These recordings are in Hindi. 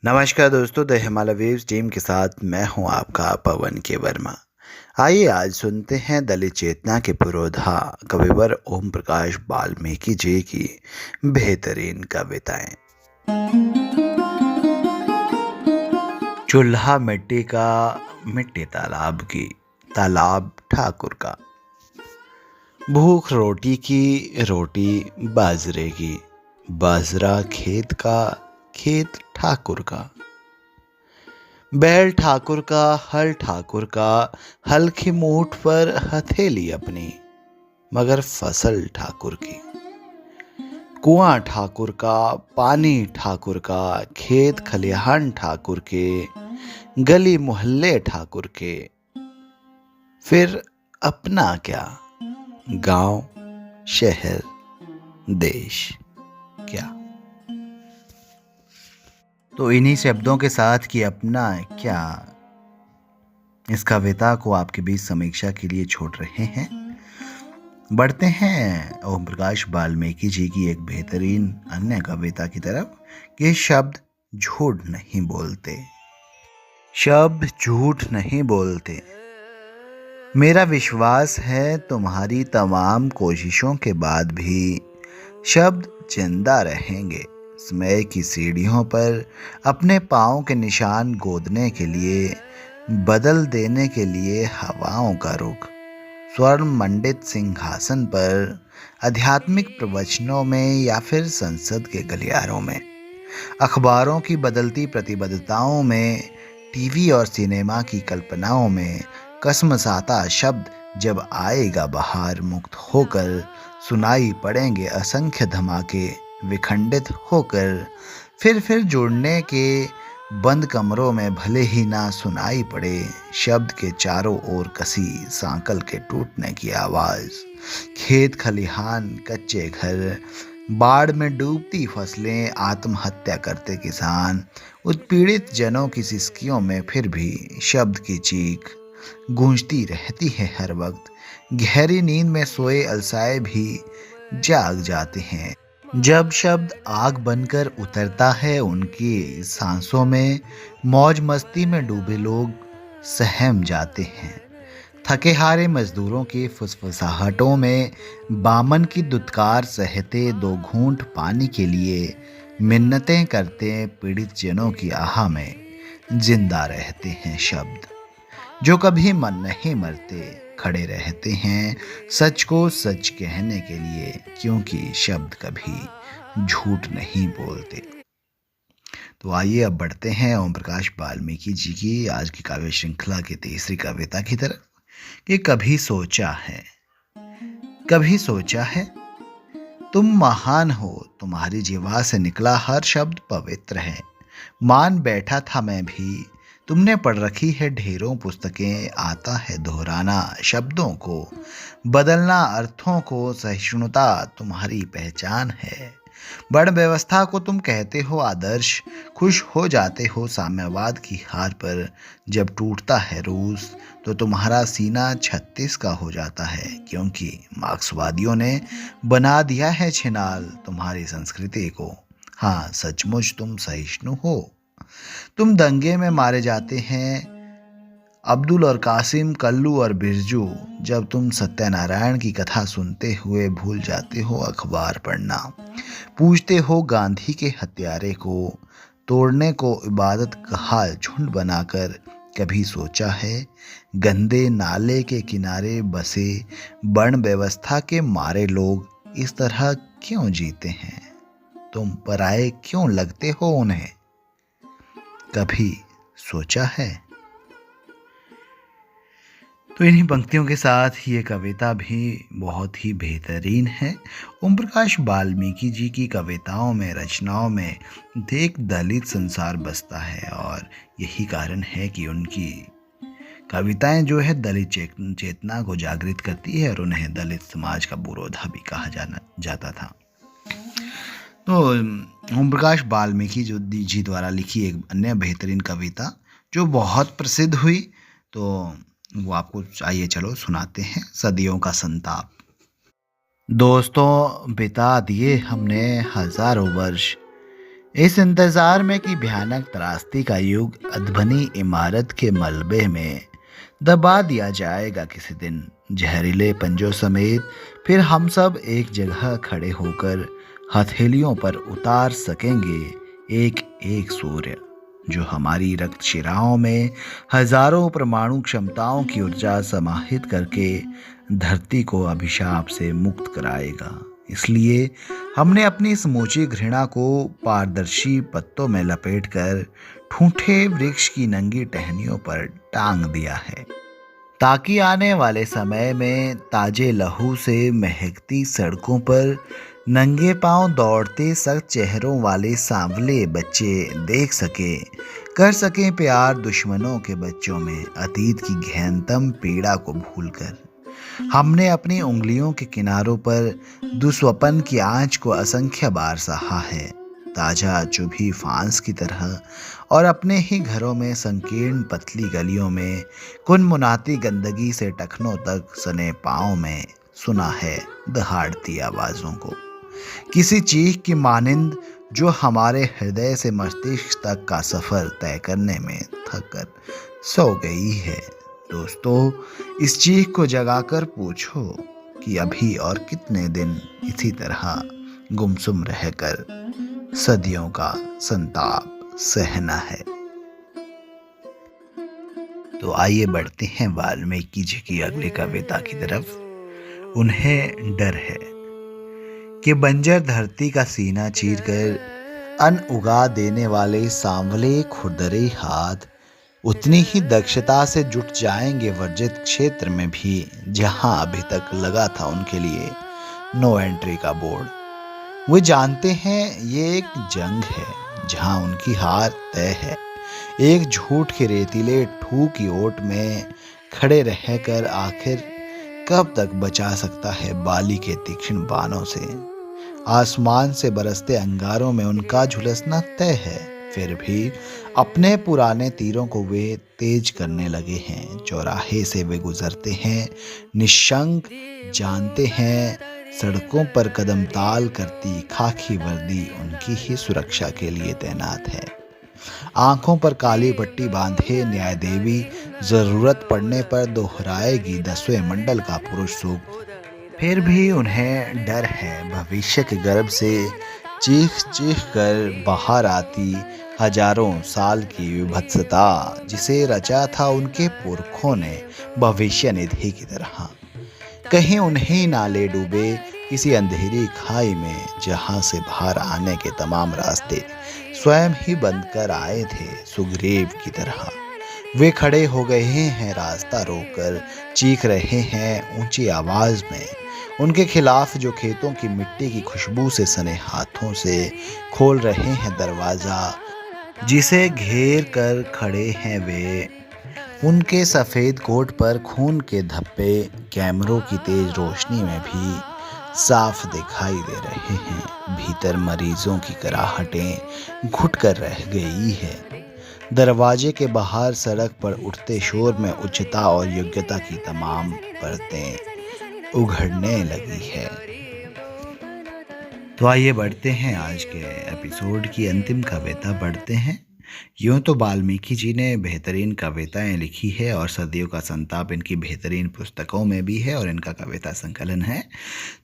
नमस्कार दोस्तों, द हिमालय वेव्स टीम के साथ मैं हूं आपका पवन के वर्मा। आइए आज सुनते हैं दलित चेतना के पुरोधा कविवर ओम प्रकाश वाल्मीकि जी की बेहतरीन कविताएं। चूल्हा मिट्टी का, मिट्टी तालाब की, तालाब ठाकुर का। भूख रोटी की, रोटी बाजरे की, बाजरा खेत का, खेत ठाकुर का। बैल ठाकुर का, हल ठाकुर का, हल की मूठ पर हथेली अपनी, मगर फसल ठाकुर की। कुआं ठाकुर का, पानी ठाकुर का, खेत खलिहान ठाकुर के, गली मोहल्ले ठाकुर के। फिर अपना क्या, गांव, शहर, देश क्या। तो इन्हीं शब्दों के साथ कि अपना क्या, इस कविता को आपके बीच समीक्षा के लिए छोड़ रहे हैं। बढ़ते हैं ओम प्रकाश वाल्मीकि जी की एक बेहतरीन अन्य कविता की तरफ कि शब्द झूठ नहीं बोलते। शब्द झूठ नहीं बोलते। मेरा विश्वास है तुम्हारी तमाम कोशिशों के बाद भी शब्द जिंदा रहेंगे। समय की सीढ़ियों पर अपने पाँव के निशान गोदने के लिए, बदल देने के लिए हवाओं का रुख, स्वर्ण मंडित सिंहासन पर, आध्यात्मिक प्रवचनों में या फिर संसद के गलियारों में, अखबारों की बदलती प्रतिबद्धताओं में, टीवी और सिनेमा की कल्पनाओं में कसमसाता शब्द जब आएगा बाहर मुक्त होकर, सुनाई पड़ेंगे असंख्य धमाके विखंडित होकर। फिर जुड़ने के बंद कमरों में भले ही ना सुनाई पड़े शब्द के चारों ओर कसी सांकल के टूटने की आवाज़। खेत खलिहान, कच्चे घर, बाढ़ में डूबती फसलें, आत्महत्या करते किसान, उत्पीड़ित जनों की सिसकियों में फिर भी शब्द की चीख गूंजती रहती है हर वक्त। गहरी नींद में सोए अलसाए भी जाग जाते हैं जब शब्द आग बनकर उतरता है उनकी सांसों में। मौज मस्ती में डूबे लोग सहम जाते हैं। थके हारे मजदूरों की फुसफुसाहटों में बामन की दुत्कार सहते दो घूंट पानी के लिए मिन्नतें करते पीड़ित जनों की आह में जिंदा रहते हैं शब्द जो कभी मन नहीं मरते, खड़े रहते हैं सच को सच कहने के लिए, क्योंकि शब्द कभी झूठ नहीं बोलते। तो आइए अब बढ़ते हैं ओम प्रकाश वाल्मीकि जी की आज की काव्य श्रृंखला की तीसरी कविता की तरफ कि कभी सोचा है, कभी सोचा है तुम महान हो, तुम्हारी जीवा से निकला हर शब्द पवित्र है। मान बैठा था मैं भी, तुमने पढ़ रखी है ढेरों पुस्तकें, आता है दोहराना शब्दों को, बदलना अर्थों को, सहिष्णुता तुम्हारी पहचान है। बड़ व्यवस्था को तुम कहते हो आदर्श, खुश हो जाते हो साम्यवाद की हार पर। जब टूटता है रूस तो तुम्हारा सीना 36 का हो जाता है, क्योंकि मार्क्सवादियों ने बना दिया है छिनाल तुम्हारी संस्कृति को। हाँ, सचमुच तुम सहिष्णु हो। तुम दंगे में मारे जाते हैं अब्दुल और कासिम, कल्लू और बिरजू। जब तुम सत्यनारायण की कथा सुनते हुए भूल जाते हो अखबार पढ़ना, पूछते हो गांधी के हत्यारे को, तोड़ने को इबादत कहा झुंड बनाकर। कभी सोचा है गंदे नाले के किनारे बसे वर्ण व्यवस्था के मारे लोग इस तरह क्यों जीते हैं? तुम पराये क्यों लगते हो उन्हें? कभी सोचा है? तो इन्हीं पंक्तियों के साथ ये कविता भी बहुत ही बेहतरीन है। ओम प्रकाश वाल्मीकि जी की कविताओं में, रचनाओं में एक दलित संसार बसता है और यही कारण है कि उनकी कविताएं जो है दलित चेतना को जागृत करती है और उन्हें दलित समाज का पुरोधा भी कहा जाता था। तो ओम प्रकाश वाल्मीकि जी द्वारा लिखी एक अन्य बेहतरीन कविता जो बहुत प्रसिद्ध हुई, तो वो आपको आइए चलो सुनाते हैं। सदियों का संताप। दोस्तों, बिता दिए हमने हजारों वर्ष, इस इंतजार में कि भयानक त्रासदी का युग अधबनी इमारत के मलबे में दबा दिया जाएगा किसी दिन जहरीले पंजों समेत। फिर हम सब एक जगह खड़े होकर हथेलियों पर उतार सकेंगे एक एक सूर्य, जो हमारी रक्त शिराओं में हजारों परमाणु क्षमताओं की ऊर्जा समाहित करके धरती को अभिशाप से मुक्त कराएगा। इसलिए हमने अपनी समूची घृणा को पारदर्शी पत्तों में लपेटकर ठूंठे वृक्ष की नंगी टहनियों पर टांग दिया है, ताकि आने वाले समय में ताजे लहू से महकती सड़कों पर नंगे पांव दौड़ते सख्त चेहरों वाले सांवले बच्चे देख सके, कर सकें प्यार दुश्मनों के बच्चों में अतीत की गहनतम पीड़ा को भूलकर। हमने अपनी उंगलियों के किनारों पर दुस्वपन की आंच को असंख्य बार सहा है, ताजा चुभी फांस की तरह, और अपने ही घरों में संकीर्ण पतली गलियों में कुनमुनाती गंदगी से टखनों तक सने पाँव में सुना है दहाड़ती आवाज़ों को, किसी चीख की मानिंद जो हमारे हृदय से मस्तिष्क तक का सफ़र तय करने में थक कर सो गई है। दोस्तों, इस चीख को जगाकर पूछो कि अभी और कितने दिन इसी तरह गुमसुम रहकर सदियों का संताप सहना है। तो आइए बढ़ते हैं वाल्मीकि जी की अगली कविता की तरफ। उन्हें डर है कि बंजर धरती का सीना चीरकर अन्न उगा देने वाले सांवले खुरदरे हाथ उतनी ही दक्षता से जुट जाएंगे वर्जित क्षेत्र में भी, जहां अभी तक लगा था उनके लिए नो एंट्री का बोर्ड। वे जानते हैं ये एक जंग है जहां उनकी हार तय है। एक झूठ के रेतीले ठू की ओट में खड़े रहकर आखिर कब तक बचा सकता है बाली के तीक्ष्ण बाणों से। आसमान से बरसते अंगारों में उनका झुलसना तय है, फिर भी अपने पुराने तीरों को वे तेज करने लगे हैं। चौराहे से वे गुजरते हैं निशंक, जानते हैं सड़कों पर कदम ताल करती खाकी वर्दी उनकी ही सुरक्षा के लिए तैनात है। आंखों पर काली पट्टी बांधे न्याय देवी जरूरत पड़ने पर दोहराएगी 10वें मंडल का पुरुष सूक्त। फिर भी उन्हें डर है भविष्य के गर्भ से चीख चीख कर बाहर आती हजारों साल की विभत्सता, जिसे रचा था उनके पुरखों ने भविष्य निधि की तरह। कहीं उन्हें ना ले डूबे किसी अंधेरी खाई में, जहां से बाहर आने के तमाम रास्ते स्वयं ही बंद कर आए थे सुग्रीव की तरह। वे खड़े हो गए हैं रास्ता रोककर, चीख रहे हैं ऊंची आवाज में उनके खिलाफ, जो खेतों की मिट्टी की खुशबू से सने हाथों से खोल रहे हैं दरवाजा जिसे घेर कर खड़े हैं वे। उनके सफ़ेद कोट पर खून के धब्बे कैमरों की तेज रोशनी में भी साफ दिखाई दे रहे हैं। भीतर मरीजों की कराहटें घुट कर रह गई है। दरवाजे के बाहर सड़क पर उठते शोर में उच्चता और योग्यता की तमाम परतें उघड़ने लगी है। तो आइए बढ़ते हैं आज के एपिसोड की अंतिम कविता पढ़ते हैं। यूँ तो वाल्मीकि जी ने बेहतरीन कविताएं लिखी है और सदियों का संताप इनकी बेहतरीन पुस्तकों में भी है और इनका कविता संकलन है।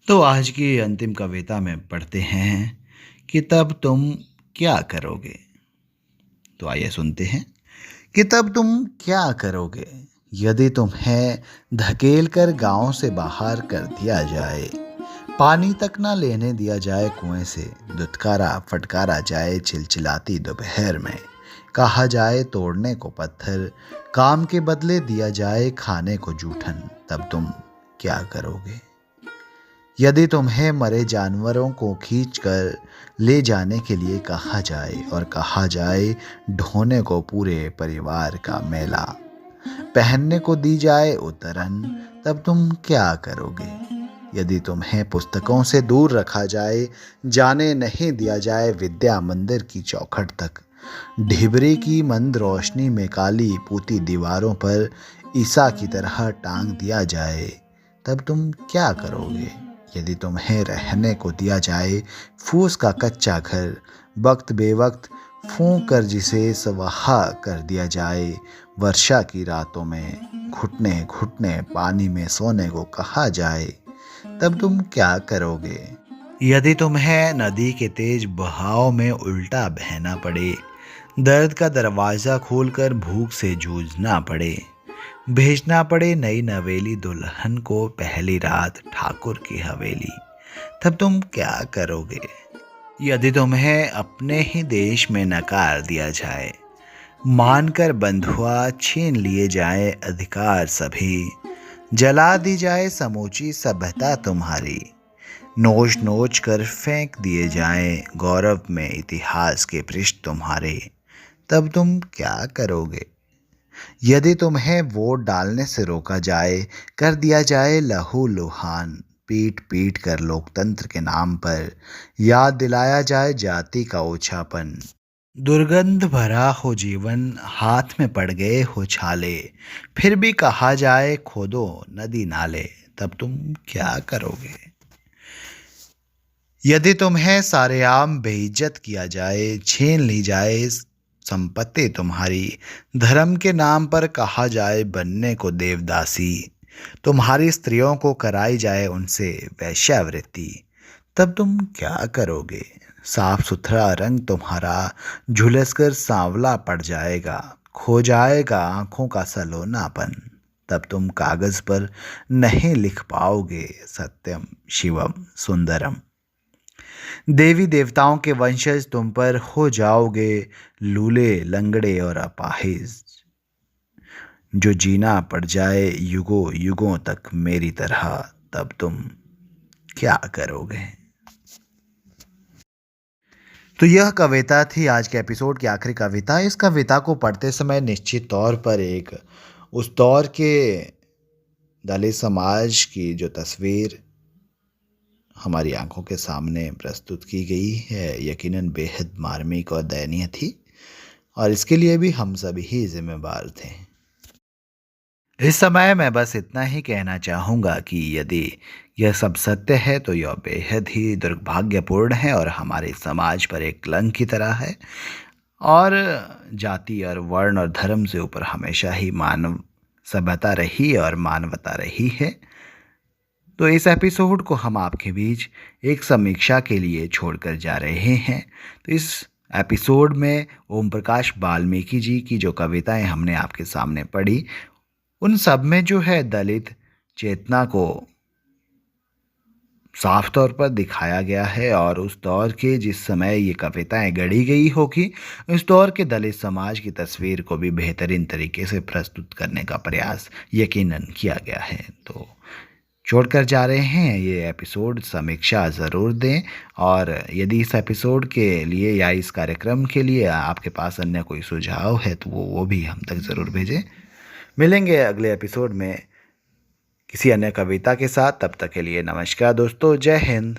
तो आज की अंतिम कविता में पढ़ते हैं कि तब तुम क्या करोगे। तो आइए सुनते हैं कि तब तुम क्या करोगे यदि तुम्हें धकेल कर गाँव से बाहर कर दिया जाए, पानी तक ना लेने दिया जाए कुएं से, दुत्कारा फटकारा जाए चिलचिलाती दोपहर में, कहा जाए तोड़ने को पत्थर, काम के बदले दिया जाए खाने को जूठन, तब तुम क्या करोगे। यदि तुम्हें मरे जानवरों को खींचकर ले जाने के लिए कहा जाए और कहा जाए ढोने को पूरे परिवार का मेला, पहनने को दी जाए उतरन, तब तुम क्या करोगे। यदि तुम्हें पुस्तकों से दूर रखा जाए, जाने नहीं दिया जाए विद्या मंदिर की चौखट तक, ढिबरी की मंद रोशनी में काली पूती दीवारों पर ईसा की तरह टांग दिया जाए, तब तुम क्या करोगे। यदि तुम्हें रहने को दिया जाए फूस का कच्चा घर, वक्त बेवक्त फूंक कर जिसे स्वाहा कर दिया जाए, वर्षा की रातों में घुटने घुटने पानी में सोने को कहा जाए, तब तुम क्या करोगे? यदि तुम्हें नदी के तेज बहाव में उल्टा बहना पड़े, दर्द का दरवाज़ा खोलकर भूख से जूझना पड़े, भेजना पड़े नई नवेली दुल्हन को पहली रात ठाकुर की हवेली, तब तुम क्या करोगे? यदि तुम्हें अपने ही देश में नकार दिया जाए, मानकर बंधुआ छीन लिए जाए अधिकार सभी, जला दी जाए समूची सभ्यता तुम्हारी, नोच नोच कर फेंक दिए जाएं गौरव में इतिहास के पृष्ठ तुम्हारे, तब तुम क्या करोगे? यदि तुम्हें वोट डालने से रोका जाए, कर दिया जाए लहू लुहान, पीट पीट कर लोकतंत्र के नाम पर याद दिलाया जाए जाति का ओछापन, दुर्गंध भरा हो जीवन, हाथ में पड़ गए हो छाले, फिर भी कहा जाए खोदो नदी नाले, तब तुम क्या करोगे? यदि तुम्हें सारेआम बेइज्जत किया जाए, छीन ली जाए संपत्ति तुम्हारी, धर्म के नाम पर कहा जाए बनने को देवदासी, तुम्हारी स्त्रियों को कराई जाए उनसे वैश्यावृत्ति, तब तुम क्या करोगे? साफ सुथरा रंग तुम्हारा झुलसकर सांवला पड़ जाएगा, खो जाएगा आंखों का सलोनापन, तब तुम कागज पर नहीं लिख पाओगे सत्यम शिवम सुंदरम। देवी देवताओं के वंशज तुम पर हो जाओगे लूले लंगड़े और अपाहिज, जो जीना पड़ जाए युगों युगों तक मेरी तरह, तब तुम क्या करोगे? तो यह कविता थी आज के एपिसोड की आखिरी कविता। इस कविता को पढ़ते समय निश्चित तौर पर एक उस दौर के दलित समाज की जो तस्वीर हमारी आंखों के सामने प्रस्तुत की गई है, यकीनन बेहद मार्मिक और दयनीय थी, और इसके लिए भी हम सभी ही जिम्मेवार थे। इस समय मैं बस इतना ही कहना चाहूँगा कि यदि यह सब सत्य है तो यह बेहद ही दुर्भाग्यपूर्ण है और हमारे समाज पर एक कलंक की तरह है, और जाति और वर्ण और धर्म से ऊपर हमेशा ही मानव सभ्यता रही और मानवता रही है। तो इस एपिसोड को हम आपके बीच एक समीक्षा के लिए छोड़कर जा रहे हैं। तो इस एपिसोड में ओम प्रकाश वाल्मीकि जी की जो कविताएं हमने आपके सामने पढ़ी, उन सब में जो है दलित चेतना को साफ तौर पर दिखाया गया है, और उस दौर के जिस समय ये कविताएं गढ़ी गई होगी, उस दौर के दलित समाज की तस्वीर को भी बेहतरीन तरीके से प्रस्तुत करने का प्रयास यकीनन किया गया है। तो छोड़कर जा रहे हैं ये एपिसोड, समीक्षा ज़रूर दें, और यदि इस एपिसोड के लिए या इस कार्यक्रम के लिए आपके पास अन्य कोई सुझाव है तो वो भी हम तक ज़रूर भेजें। मिलेंगे अगले एपिसोड में किसी अन्य कविता के साथ, तब तक के लिए नमस्कार दोस्तों, जय हिंद।